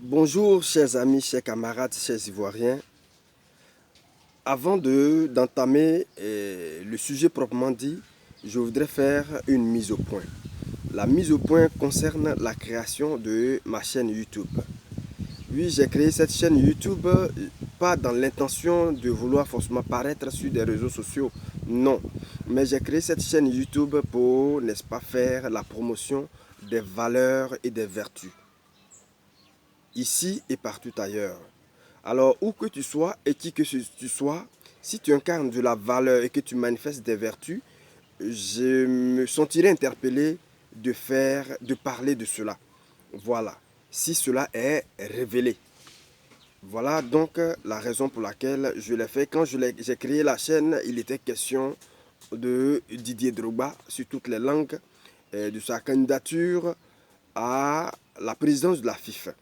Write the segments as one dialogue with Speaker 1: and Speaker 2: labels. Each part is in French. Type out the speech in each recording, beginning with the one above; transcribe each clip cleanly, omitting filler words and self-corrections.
Speaker 1: Bonjour chers amis, chers camarades, chers Ivoiriens. Avant d'entamer le sujet proprement dit, je voudrais faire une mise au point. La mise au point concerne la création de ma chaîne YouTube. Oui, j'ai créé cette chaîne YouTube pas dans l'intention de vouloir forcément paraître sur des réseaux sociaux, non. Mais j'ai créé cette chaîne YouTube pour, n'est-ce pas, faire la promotion des valeurs et des vertus, ici et partout ailleurs. Alors, où que tu sois et qui que tu sois, si tu incarnes de la valeur et que tu manifestes des vertus, je me sentirai interpellé de parler de cela. Voilà, si cela est révélé. Voilà donc la raison pour laquelle je l'ai fait. Quand j'ai créé la chaîne, il était question de Didier Drogba sur toutes les langues, de sa candidature à la présidence de la FIFA.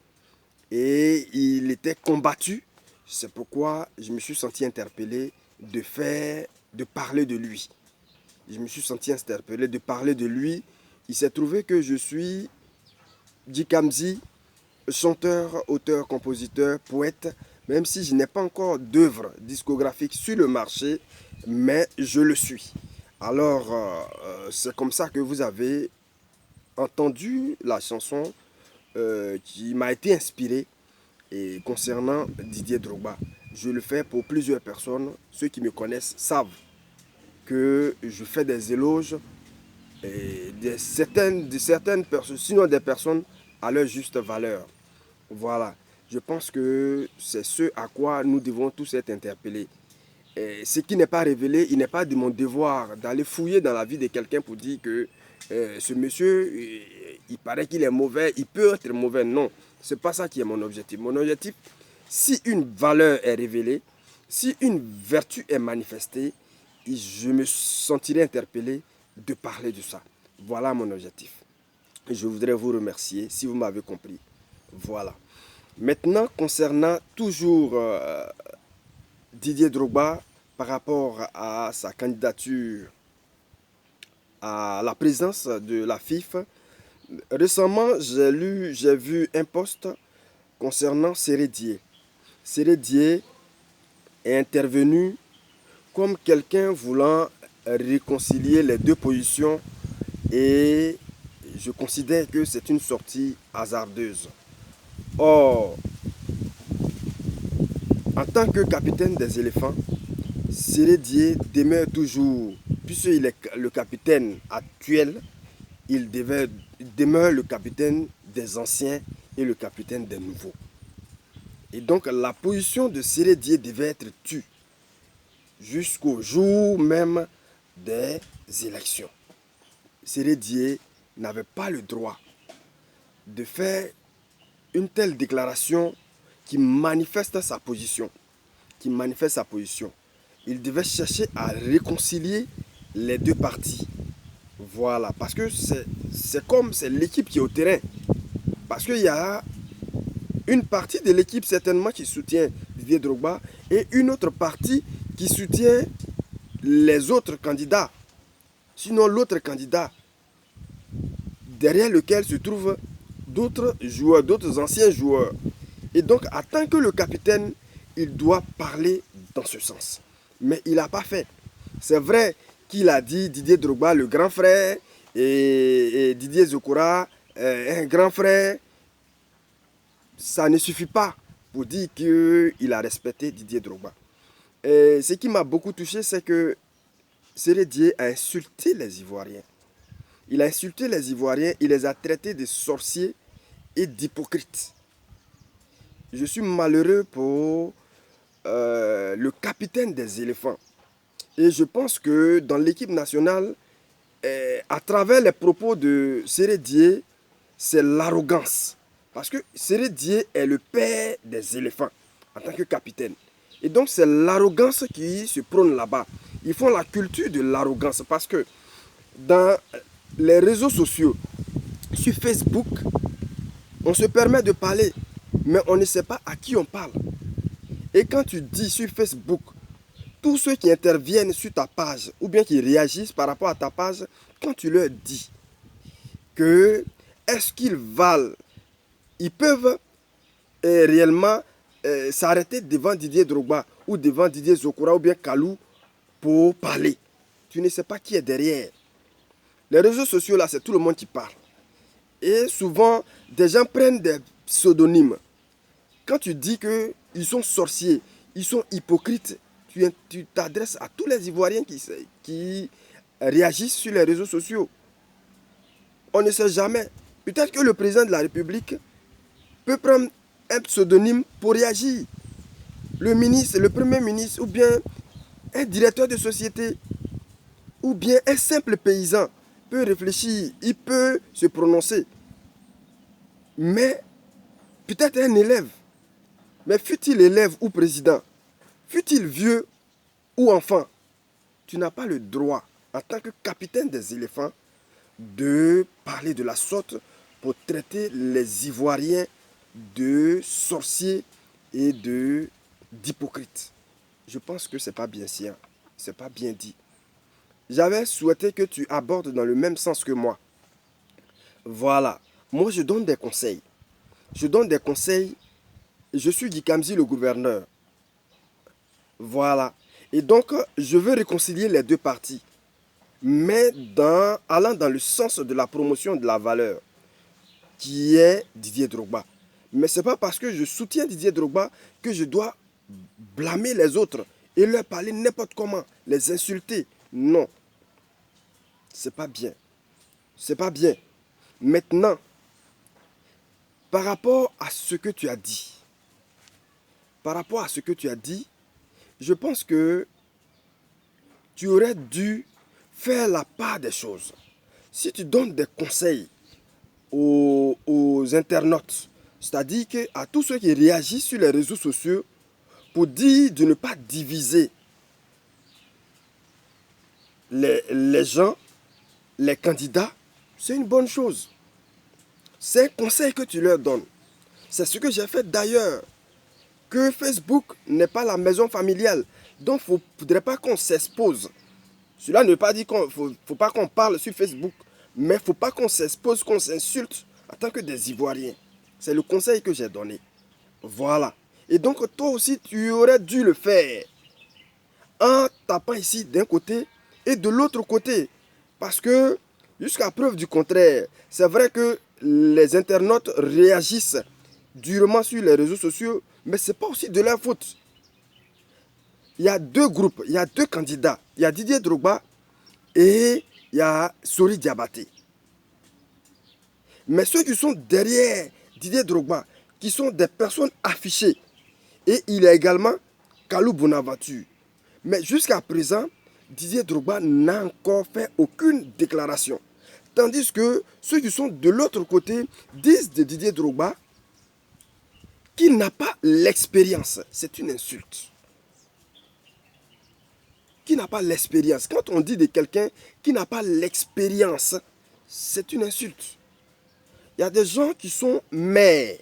Speaker 1: Et il était combattu. C'est pourquoi je me suis senti interpellé de parler de lui. Je me suis senti interpellé de parler de lui. Il s'est trouvé que je suis Djikamzi, chanteur, auteur, compositeur, poète, même si je n'ai pas encore d'œuvre discographique sur le marché, mais je le suis. Alors, c'est comme ça que vous avez entendu la chanson qui m'a été inspirée. Et concernant Didier Drogba, je le fais pour plusieurs personnes. Ceux qui me connaissent savent que je fais des éloges et de certaines personnes, sinon des personnes à leur juste valeur. Voilà. Je pense que c'est ce à quoi nous devons tous être interpellés. Et ce qui n'est pas révélé, il n'est pas de mon devoir d'aller fouiller dans la vie de quelqu'un pour dire que ce monsieur, il paraît qu'il est mauvais, il peut être mauvais. Non, ce n'est pas ça qui est mon objectif. Mon objectif, si une valeur est révélée, si une vertu est manifestée, je me sentirai interpellé de parler de ça. Voilà mon objectif. Je voudrais vous remercier si vous m'avez compris. Voilà. Maintenant, concernant toujours Didier Drogba par rapport à sa candidature à la présidence de la FIFA, récemment, j'ai vu un post concernant Sérédier. Sérédier est intervenu comme quelqu'un voulant réconcilier les deux positions et je considère que c'est une sortie hasardeuse. Or, en tant que capitaine des éléphants, Sérédier demeure toujours, puisqu'il est le capitaine actuel, il demeure le capitaine des anciens et le capitaine des nouveaux. Et donc la position de Sérédier devait être tue jusqu'au jour même des élections. Sérédier n'avait pas le droit de faire une telle déclaration qui manifeste sa position. Il devait chercher à réconcilier les deux parties. Voilà, parce que c'est l'équipe qui est au terrain. Parce qu'il y a une partie de l'équipe certainement qui soutient Didier Drogba et une autre partie qui soutient les autres candidats. Sinon l'autre candidat, derrière lequel se trouvent d'autres joueurs, d'autres anciens joueurs. Et donc, en tant que le capitaine, il doit parler dans ce sens. Mais il n'a pas fait. C'est vrai qu'il a dit Didier Drogba, le grand frère, et Didier Zokora, un grand frère. Ça ne suffit pas pour dire qu'il a respecté Didier Drogba. Et ce qui m'a beaucoup touché, c'est que Sérédier a insulté les Ivoiriens. Il a insulté les Ivoiriens, il les a traités de sorciers et d'hypocrites. Je suis malheureux pour le capitaine des éléphants. Et je pense que dans l'équipe nationale, à travers les propos de Sérédier, c'est l'arrogance. Parce que Sérédier est le père des éléphants en tant que capitaine. Et donc c'est l'arrogance qui se prône là-bas. Ils font la culture de l'arrogance parce que dans les réseaux sociaux, sur Facebook, on se permet de parler, mais on ne sait pas à qui on parle. Et quand tu dis sur Facebook, tous ceux qui interviennent sur ta page ou bien qui réagissent par rapport à ta page, quand tu leur dis que est-ce qu'ils valent, ils peuvent réellement s'arrêter devant Didier Drogba ou devant Didier Zokora ou bien Kalou pour parler. Tu ne sais pas qui est derrière. Les réseaux sociaux, là, c'est tout le monde qui parle. Et souvent, des gens prennent des pseudonymes. Quand tu dis qu'ils sont sorciers, ils sont hypocrites, tu t'adresses à tous les Ivoiriens qui réagissent sur les réseaux sociaux. On ne sait jamais. Peut-être que le président de la République peut prendre un pseudonyme pour réagir. Le ministre, le premier ministre, ou bien un directeur de société, ou bien un simple paysan peut réfléchir, il peut se prononcer. Mais peut-être un élève, mais fût-il élève ou président, fût-il vieux ou enfant, tu n'as pas le droit, en tant que capitaine des éléphants, de parler de la sorte pour traiter les Ivoiriens de sorciers et d'hypocrites. Je pense que c'est pas bien sien, c'est pas bien dit. J'avais souhaité que tu abordes dans le même sens que moi. Voilà, moi je donne des conseils. Je donne des conseils. Je suis Guy Kamzi, le gouverneur. Voilà. Et donc, je veux réconcilier les deux parties, mais allant dans le sens de la promotion de la valeur, qui est Didier Drogba. Mais ce n'est pas parce que je soutiens Didier Drogba que je dois blâmer les autres et leur parler n'importe comment, les insulter. Non. C'est pas bien. C'est pas bien. Maintenant, par rapport à ce que tu as dit, je pense que tu aurais dû faire la part des choses. Si tu donnes des conseils aux internautes, c'est-à-dire à tous ceux qui réagissent sur les réseaux sociaux pour dire de ne pas diviser les gens, les candidats, c'est une bonne chose. C'est un conseil que tu leur donnes. C'est ce que j'ai fait d'ailleurs. Que Facebook n'est pas la maison familiale. Donc il ne faudrait pas qu'on s'expose. Cela ne veut pas dire qu'il ne faut pas qu'on parle sur Facebook. Mais il ne faut pas qu'on s'expose, qu'on s'insulte en tant que des Ivoiriens. C'est le conseil que j'ai donné. Voilà. Et donc toi aussi, tu aurais dû le faire. En tapant ici d'un côté et de l'autre côté. Parce que jusqu'à preuve du contraire, c'est vrai que les internautes réagissent durement sur les réseaux sociaux, mais ce n'est pas aussi de leur faute. Il y a deux groupes, il y a deux candidats. Il y a Didier Drogba et il y a Sori Diabaté. Mais ceux qui sont derrière Didier Drogba, qui sont des personnes affichées, et il y a également Kalou Bonaventure. Mais jusqu'à présent, Didier Drogba n'a encore fait aucune déclaration. Tandis que ceux qui sont de l'autre côté disent de Didier Drogba qu'il n'a pas l'expérience. C'est une insulte. Qui n'a pas l'expérience. Quand on dit de quelqu'un qui n'a pas l'expérience, c'est une insulte. Il y a des gens qui sont maires,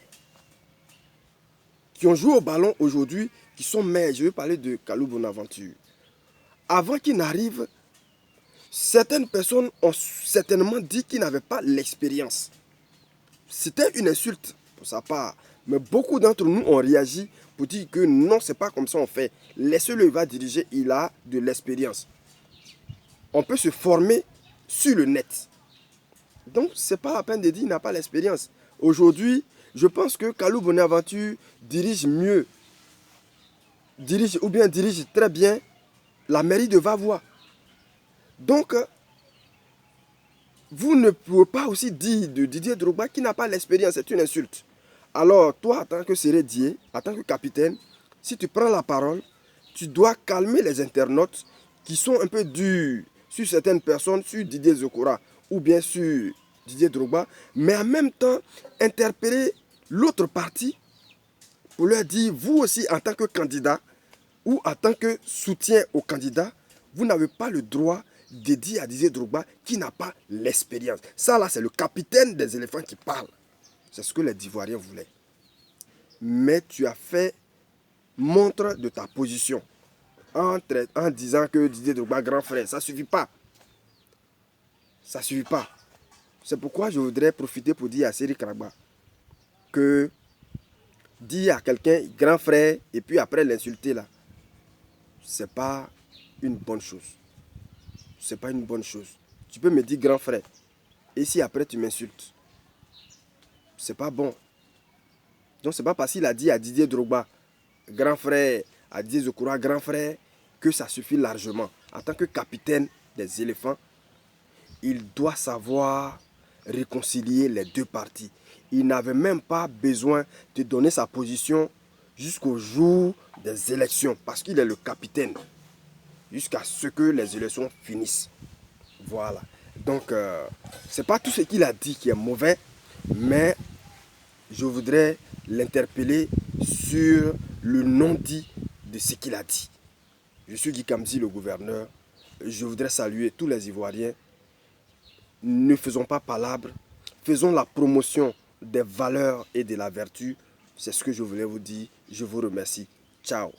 Speaker 1: qui ont joué au ballon aujourd'hui, qui sont maires. Je vais parler de Kalou Bonaventure. Avant qu'il n'arrive, certaines personnes ont certainement dit qu'il n'avait pas l'expérience. C'était une insulte pour sa part. Mais beaucoup d'entre nous ont réagi pour dire que non, c'est pas comme ça on fait. Laissez-le, il va diriger, il a de l'expérience. On peut se former sur le net. Donc, ce n'est pas la peine de dire qu'il n'a pas l'expérience. Aujourd'hui, je pense que Kalou Bonaventure dirige mieux, dirige très bien la mairie de Vavois. Donc, vous ne pouvez pas aussi dire de Didier Drogba qui n'a pas l'expérience, c'est une insulte. Alors, toi, en tant que Sérédier, en tant que capitaine, si tu prends la parole, tu dois calmer les internautes qui sont un peu durs sur certaines personnes, sur Didier Zokora ou bien sur Didier Drogba, mais en même temps, interpeller l'autre partie pour leur dire, vous aussi, en tant que candidat ou en tant que soutien au candidat, vous n'avez pas le droit de dire à Didier Drogba qui n'a pas l'expérience. Ça, là, c'est le capitaine des éléphants qui parle. C'est ce que les Ivoiriens voulaient. Mais tu as fait montre de ta position en disant que Didier Drogba, grand frère, ça ne suffit pas. Ça ne suffit pas. C'est pourquoi je voudrais profiter pour dire à Seri Karagba que dire à quelqu'un grand frère et puis après l'insulter là, c'est pas une bonne chose. C'est pas une bonne chose. Tu peux me dire grand frère et si après tu m'insultes, c'est pas bon. Donc c'est pas parce qu'il a dit à Didier Drogba grand frère, à Didier Zokora grand frère, que ça suffit largement. En tant que capitaine des éléphants, il doit savoir réconcilier les deux parties. Il n'avait même pas besoin de donner sa position jusqu'au jour des élections, parce qu'il est le capitaine, jusqu'à ce que les élections finissent. Voilà. Donc, c'est pas tout ce qu'il a dit qui est mauvais, mais je voudrais l'interpeller sur le non-dit de ce qu'il a dit. Je suis Guy Kamzi, le gouverneur. Je voudrais saluer tous les Ivoiriens. Ne faisons pas palabre. Faisons la promotion des valeurs et de la vertu. C'est ce que je voulais vous dire. Je vous remercie. Ciao.